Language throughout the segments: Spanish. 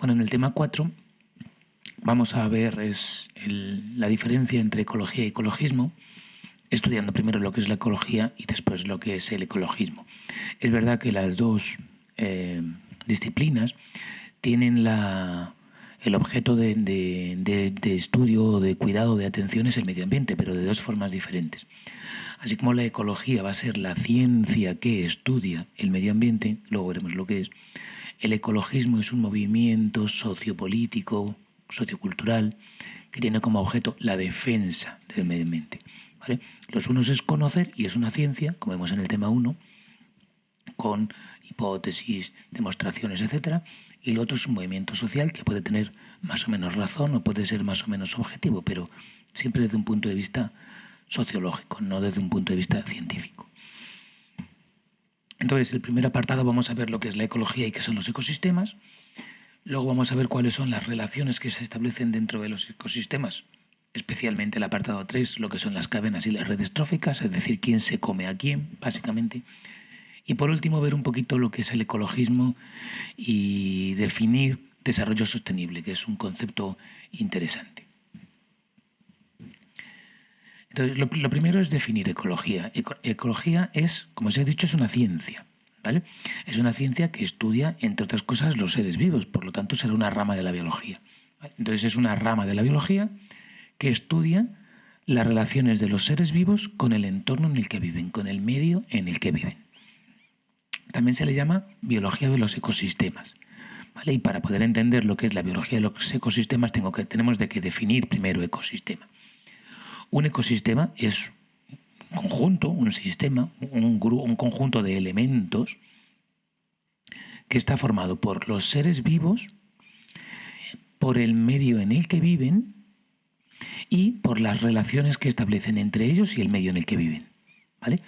Bueno, en el tema 4 vamos a ver la diferencia entre ecología y ecologismo, estudiando primero lo que es la ecología y después lo que es el ecologismo. Es verdad que las dos disciplinas tienen el objeto de estudio, de cuidado, de atención es el medio ambiente, pero de dos formas diferentes. Así como la ecología va a ser la ciencia que estudia el medio ambiente, luego veremos lo que es, el ecologismo es un movimiento sociopolítico, sociocultural, que tiene como objeto la defensa del medio ambiente. ¿Vale? Los unos es conocer y es una ciencia, como vemos en el tema 1, con hipótesis, demostraciones, etcétera, y el otro es un movimiento social que puede tener más o menos razón o puede ser más o menos objetivo, pero siempre desde un punto de vista sociológico, no desde un punto de vista científico. Entonces, el primer apartado vamos a ver lo que es la ecología y qué son los ecosistemas. Luego vamos a ver cuáles son las relaciones que se establecen dentro de los ecosistemas, especialmente el apartado 3, lo que son las cadenas y las redes tróficas, es decir, quién se come a quién, básicamente. Y por último, ver un poquito lo que es el ecologismo y definir desarrollo sostenible, que es un concepto interesante. Entonces, lo primero es definir ecología. Ecología es, como os he dicho, es una ciencia, ¿vale? Es una ciencia que estudia, entre otras cosas, los seres vivos, por lo tanto será una rama de la biología. ¿Vale? Entonces es una rama de la biología que estudia las relaciones de los seres vivos con el entorno en el que viven, con el medio en el que viven. También se le llama biología de los ecosistemas. ¿Vale? Y para poder entender lo que es la biología de los ecosistemas tenemos que definir primero ecosistema. Un ecosistema es un conjunto, un sistema, un conjunto de elementos que está formado por los seres vivos, por el medio en el que viven y por las relaciones que establecen entre ellos y el medio en el que viven. ¿Vale?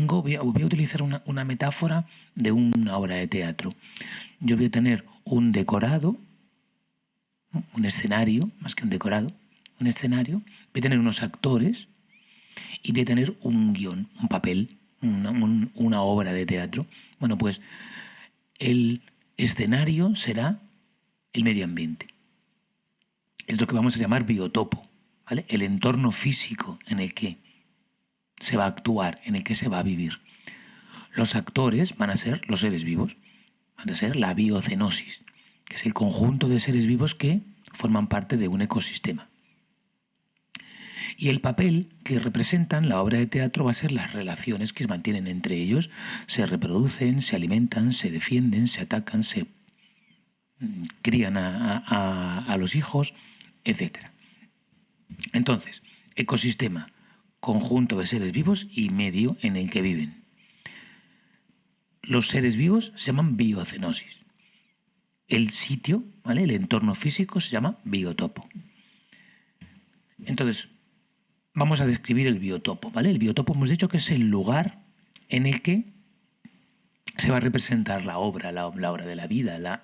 Voy a utilizar una metáfora de una obra de teatro. Yo voy a tener un decorado, un escenario, más que un decorado, un escenario, voy a tener unos actores y voy a tener un guión, un papel, una obra de teatro. Bueno, pues el escenario será el medio ambiente. Es lo que vamos a llamar biotopo, ¿vale? El entorno físico en el que se va a actuar, en el que se va a vivir. Los actores van a ser los seres vivos, van a ser la biocenosis, que es el conjunto de seres vivos que forman parte de un ecosistema. Y el papel que representan la obra de teatro va a ser las relaciones que se mantienen entre ellos, se reproducen, se alimentan, se defienden, se atacan, se crían a los hijos, etc. Entonces, ecosistema, conjunto de seres vivos y medio en el que viven. Los seres vivos se llaman biocenosis. El sitio, ¿vale? El entorno físico se llama biotopo. Entonces, vamos a describir el biotopo, ¿vale? El biotopo hemos dicho que es el lugar en el que se va a representar la obra de la vida,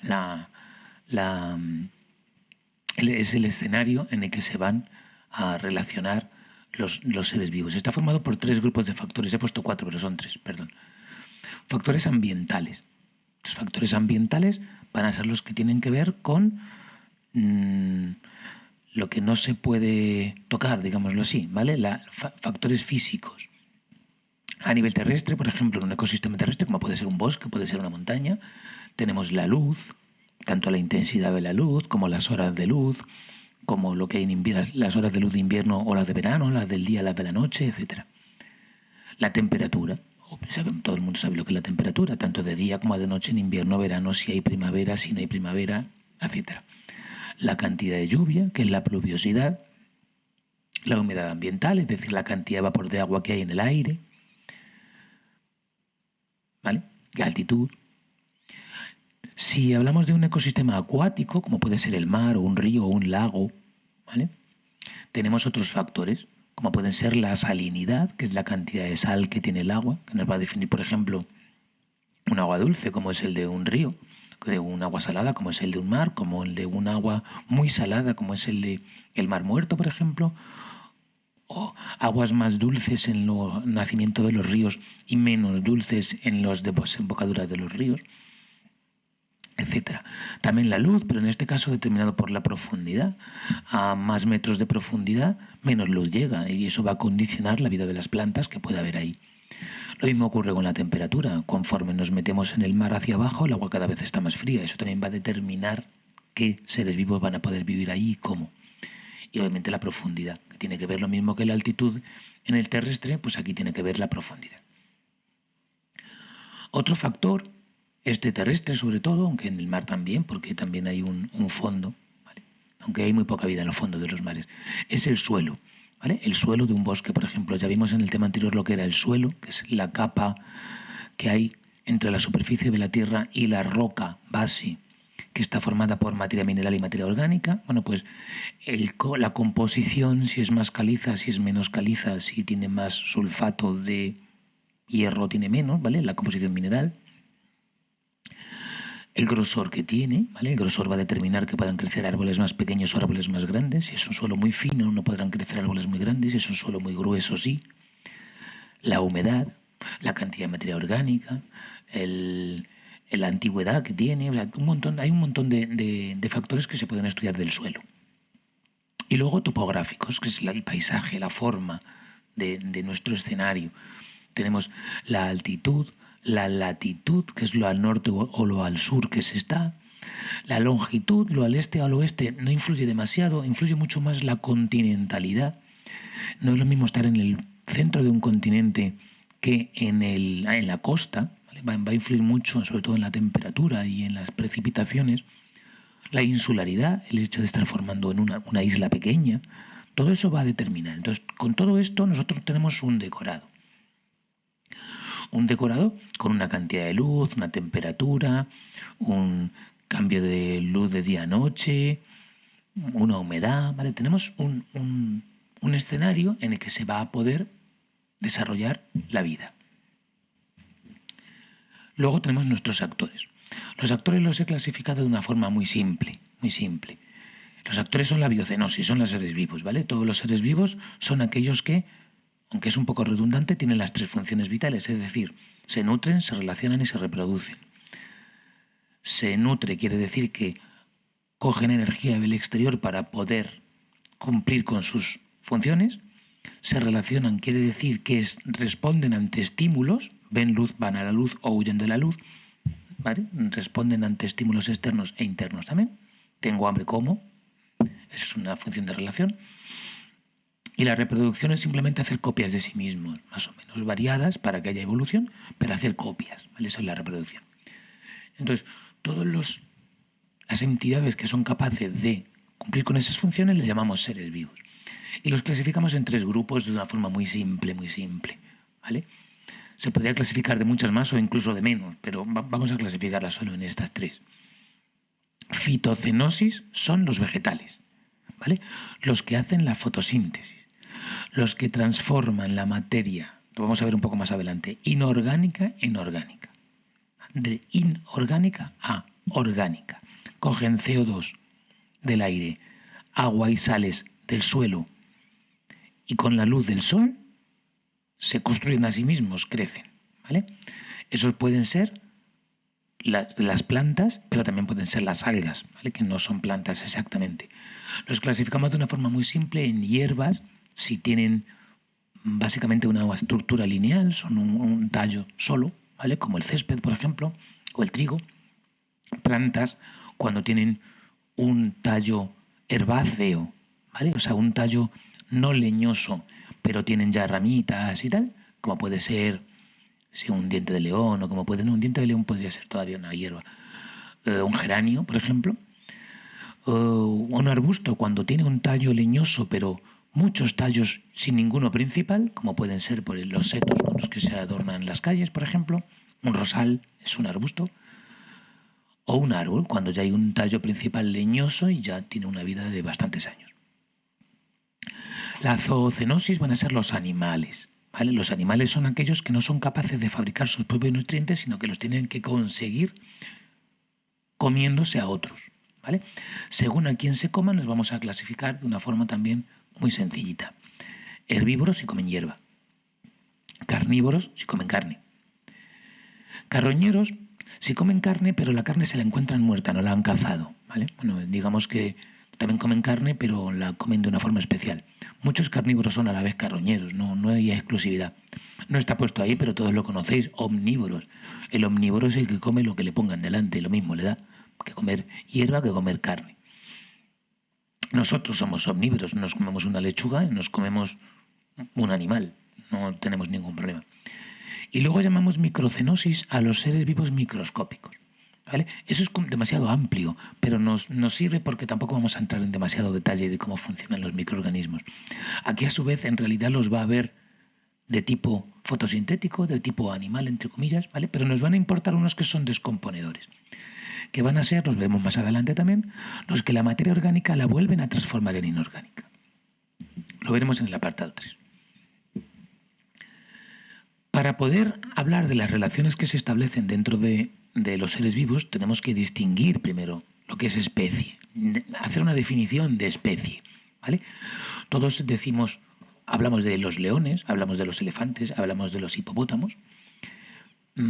es el escenario en el que se van a relacionar los seres vivos. Está formado por 3 grupos de factores. He puesto 4, pero son 3, perdón. Factores ambientales. Los factores ambientales van a ser los que tienen que ver con lo que no se puede tocar, digámoslo así, ¿vale? Factores físicos. A nivel terrestre, por ejemplo, en un ecosistema terrestre, como puede ser un bosque, puede ser una montaña, tenemos la luz, tanto la intensidad de la luz como las horas de luz, como lo que hay en las horas de luz de invierno o las de verano, las del día, las de la noche, etc. La temperatura. Todo el mundo sabe lo que es la temperatura, tanto de día como de noche, en invierno, verano, si hay primavera, si no hay primavera, etc. La cantidad de lluvia, que es la pluviosidad. La humedad ambiental, es decir, la cantidad de vapor de agua que hay en el aire. ¿Vale? La altitud. Si hablamos de un ecosistema acuático, como puede ser el mar o un río o un lago, ¿vale? Tenemos otros factores, como pueden ser la salinidad, que es la cantidad de sal que tiene el agua, que nos va a definir, por ejemplo, un agua dulce, como es el de un río, de un agua salada, como es el de un mar, como el de un agua muy salada, como es el de el mar muerto, por ejemplo, o aguas más dulces en el nacimiento de los ríos y menos dulces en las desembocaduras de los ríos. etcétera. También la luz, pero en este caso determinado por la profundidad. A más metros de profundidad, menos luz llega y eso va a condicionar la vida de las plantas que pueda haber ahí. Lo mismo ocurre con la temperatura. Conforme nos metemos en el mar hacia abajo, el agua cada vez está más fría. Eso también va a determinar qué seres vivos van a poder vivir ahí y cómo. Y obviamente la profundidad, que tiene que ver lo mismo que la altitud en el terrestre, pues aquí tiene que ver la profundidad. Otro factor, este terrestre sobre todo, aunque en el mar también, porque también hay un fondo, ¿vale? Aunque hay muy poca vida en los fondos de los mares, es el suelo. ¿Vale? El suelo de un bosque, por ejemplo, ya vimos en el tema anterior lo que era el suelo, que es la capa que hay entre la superficie de la tierra y la roca base, que está formada por materia mineral y materia orgánica. Bueno, pues la composición, si es más caliza, si es menos caliza, si tiene más sulfato de hierro, tiene menos, ¿vale? La composición mineral. El grosor que tiene, ¿vale? El grosor va a determinar que puedan crecer árboles más pequeños o árboles más grandes. Si es un suelo muy fino, no podrán crecer árboles muy grandes. Si es un suelo muy grueso, sí. La humedad, la cantidad de materia orgánica, la antigüedad que tiene, o sea, hay un montón de factores que se pueden estudiar del suelo. Y luego topográficos, que es el paisaje, la forma de nuestro escenario. Tenemos la altitud, la latitud, que es lo al norte o lo al sur que se está. La longitud, lo al este o al oeste, no influye demasiado, influye mucho más la continentalidad. No es lo mismo estar en el centro de un continente que en la costa, ¿vale? Va a influir mucho, sobre todo en la temperatura y en las precipitaciones. La insularidad, el hecho de estar formando en una isla pequeña, todo eso va a determinar. Entonces, con todo esto nosotros tenemos un decorado. Un decorado con una cantidad de luz, una temperatura, un cambio de luz de día a noche, una humedad, ¿vale? Tenemos un escenario en el que se va a poder desarrollar la vida. Luego tenemos nuestros actores. Los actores los he clasificado de una forma muy simple, muy simple. Los actores son la biocenosis, son los seres vivos, ¿vale? Todos los seres vivos son aquellos que, aunque es un poco redundante, tienen las tres funciones vitales, es decir, se nutren, se relacionan y se reproducen. Se nutre quiere decir que cogen energía del exterior para poder cumplir con sus funciones. Se relacionan quiere decir que responden ante estímulos, ven luz, van a la luz o huyen de la luz, ¿vale? Responden ante estímulos externos e internos también. Tengo hambre, como. Esa es una función de relación. Y la reproducción es simplemente hacer copias de sí mismos, más o menos variadas para que haya evolución, pero hacer copias, ¿vale? Eso es la reproducción. Entonces, todas las entidades que son capaces de cumplir con esas funciones les llamamos seres vivos. Y los clasificamos en tres grupos de una forma muy simple, ¿vale? Se podría clasificar de muchas más o incluso de menos, pero vamos a clasificarlas solo en estas tres. Fitocenosis son los vegetales, ¿vale? Los que hacen la fotosíntesis, los que transforman la materia, lo vamos a ver un poco más adelante, inorgánica en orgánica. De inorgánica a orgánica. Cogen CO2 del aire, agua y sales del suelo y con la luz del sol se construyen a sí mismos, crecen, ¿vale? Esos pueden ser las plantas, pero también pueden ser las algas, ¿vale? Que no son plantas exactamente. Los clasificamos de una forma muy simple en hierbas, si tienen básicamente una estructura lineal, son un tallo solo, ¿vale? Como el césped, por ejemplo, o el trigo. Plantas cuando tienen un tallo herbáceo, ¿vale? O sea, un tallo no leñoso, pero tienen ya ramitas y tal, como puede ser un diente de león, o como puede ser un diente de león podría ser todavía una hierba. Un geranio, por ejemplo. Un arbusto cuando tiene un tallo leñoso, pero muchos tallos sin ninguno principal, como pueden ser por los setos con los que se adornan las calles, por ejemplo. Un rosal es un arbusto. O un árbol, cuando ya hay un tallo principal leñoso y ya tiene una vida de bastantes años. La zoocenosis van a ser los animales, ¿vale? Los animales son aquellos que no son capaces de fabricar sus propios nutrientes, sino que los tienen que conseguir comiéndose a otros, ¿vale? Según a quién se coman, los vamos a clasificar de una forma también muy sencillita. Herbívoros si comen hierba, carnívoros si comen carne. Carroñeros Si comen carne, pero la carne se la encuentran muerta, no la han cazado, ¿vale? Bueno, digamos que también comen carne, pero la comen de una forma especial. Muchos carnívoros son a la vez carroñeros, no hay exclusividad. No está puesto ahí, pero todos lo conocéis, omnívoros. El omnívoro es el que come lo que le pongan delante, lo mismo le da que comer hierba que comer carne. Nosotros somos omnívoros, nos comemos una lechuga y nos comemos un animal, no tenemos ningún problema. Y luego llamamos microcenosis a los seres vivos microscópicos. ¿Vale? Eso es demasiado amplio, pero nos sirve porque tampoco vamos a entrar en demasiado detalle de cómo funcionan los microorganismos. Aquí a su vez en realidad los va a ver de tipo fotosintético, de tipo animal entre comillas, ¿vale? Pero nos van a importar unos que son descomponedores, que van a ser, los vemos más adelante también, los que la materia orgánica la vuelven a transformar en inorgánica. Lo veremos en el apartado 3. Para poder hablar de las relaciones que se establecen dentro de los seres vivos, tenemos que distinguir primero lo que es especie, hacer una definición de especie, ¿vale? Todos hablamos de los leones, hablamos de los elefantes, hablamos de los hipopótamos,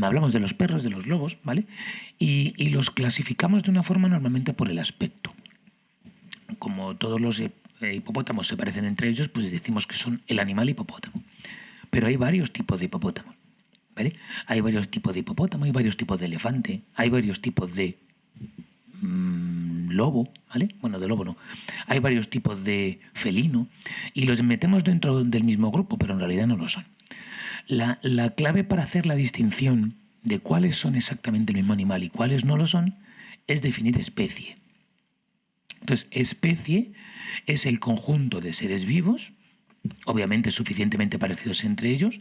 hablamos de los perros, de los lobos, ¿vale? Y los clasificamos de una forma normalmente por el aspecto. Como todos los hipopótamos se parecen entre ellos, pues decimos que son el animal hipopótamo. Pero hay varios tipos de hipopótamos, ¿vale? Hay varios tipos de hipopótamo, hay varios tipos de elefante, hay varios tipos de lobo, ¿vale? Bueno, de lobo no. Hay varios tipos de felino y los metemos dentro del mismo grupo, pero en realidad no lo son. La clave para hacer la distinción de cuáles son exactamente el mismo animal y cuáles no lo son es definir especie. Entonces, especie es el conjunto de seres vivos, obviamente suficientemente parecidos entre ellos,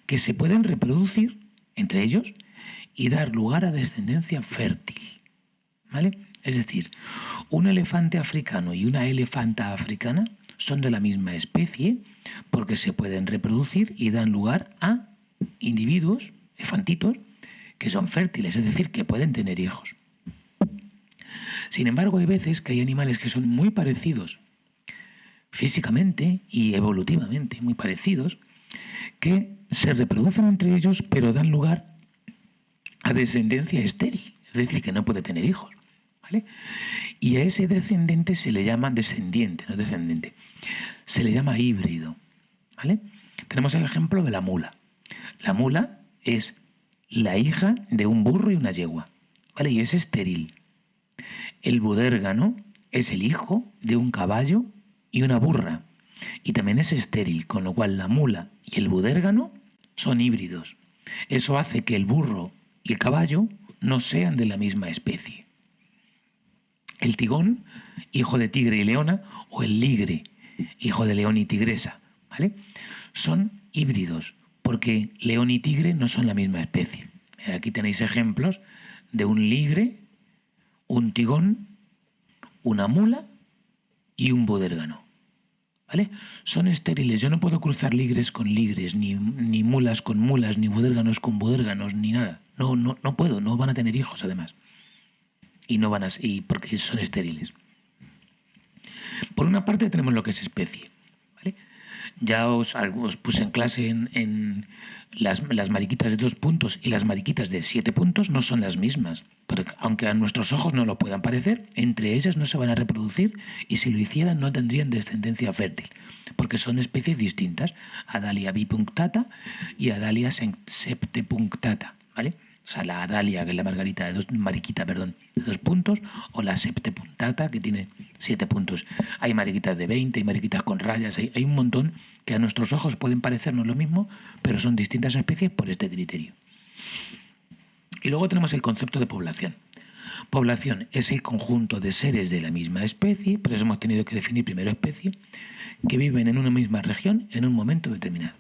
que se pueden reproducir entre ellos y dar lugar a descendencia fértil, ¿vale? Es decir, un elefante africano y una elefanta africana son de la misma especie porque se pueden reproducir y dan lugar a individuos, elefantitos, que son fértiles, es decir, que pueden tener hijos. Sin embargo, hay veces que hay animales que son muy parecidos físicamente y evolutivamente, muy parecidos, que se reproducen entre ellos pero dan lugar a descendencia estéril, es decir, que no puede tener hijos, ¿vale? Y a ese descendente se le llama descendiente, no descendente, se le llama híbrido, ¿vale? Tenemos el ejemplo de la mula. La mula es la hija de un burro y una yegua, ¿vale? Y es estéril. El budérgano es el hijo de un caballo y una burra, y también es estéril, con lo cual la mula y el budérgano son híbridos. Eso hace que el burro y el caballo no sean de la misma especie. El tigón, hijo de tigre y leona, o el ligre, hijo de león y tigresa, ¿vale? Son híbridos, porque león y tigre no son la misma especie. Aquí tenéis ejemplos de un ligre, un tigón, una mula y un budérgano, ¿vale? Son estériles. Yo no puedo cruzar ligres con ligres, ni mulas con mulas, ni budérganos con budérganos, ni nada. No puedo, no van a tener hijos además. Y porque son estériles. Por una parte tenemos lo que es especie, ¿vale? Ya os puse en clase en las mariquitas de 2 puntos y las mariquitas de 7 puntos no son las mismas, porque aunque a nuestros ojos no lo puedan parecer, entre ellas no se van a reproducir y si lo hicieran no tendrían descendencia fértil, porque son especies distintas, Adalia bipunctata y Adalia septepunctata, ¿vale? O sea, la Adalia, que es la mariquita de 2 puntos, o la septepunctata, que tiene 7 puntos. Hay mariquitas de 20, hay mariquitas con rayas, hay un montón que a nuestros ojos pueden parecernos lo mismo, pero son distintas especies por este criterio. Y luego tenemos el concepto de población. Población es el conjunto de seres de la misma especie, pero hemos tenido que definir primero especie, que viven en una misma región en un momento determinado,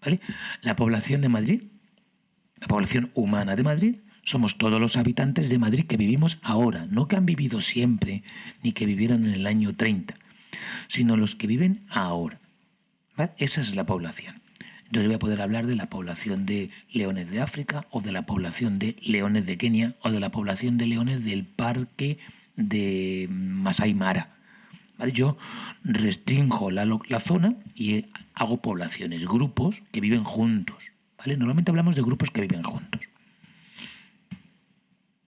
¿vale? La población de Madrid, la población humana de Madrid, somos todos los habitantes de Madrid que vivimos ahora, no que han vivido siempre, ni que vivieron en el año 30, sino los que viven ahora, ¿vale? Esa es la población. Entonces voy a poder hablar de la población de leones de África, o de la población de leones de Kenia, o de la población de leones del parque de Masai Mara, ¿vale? Yo restringo la zona y hago poblaciones, grupos que viven juntos, ¿vale? Normalmente hablamos de grupos que viven juntos.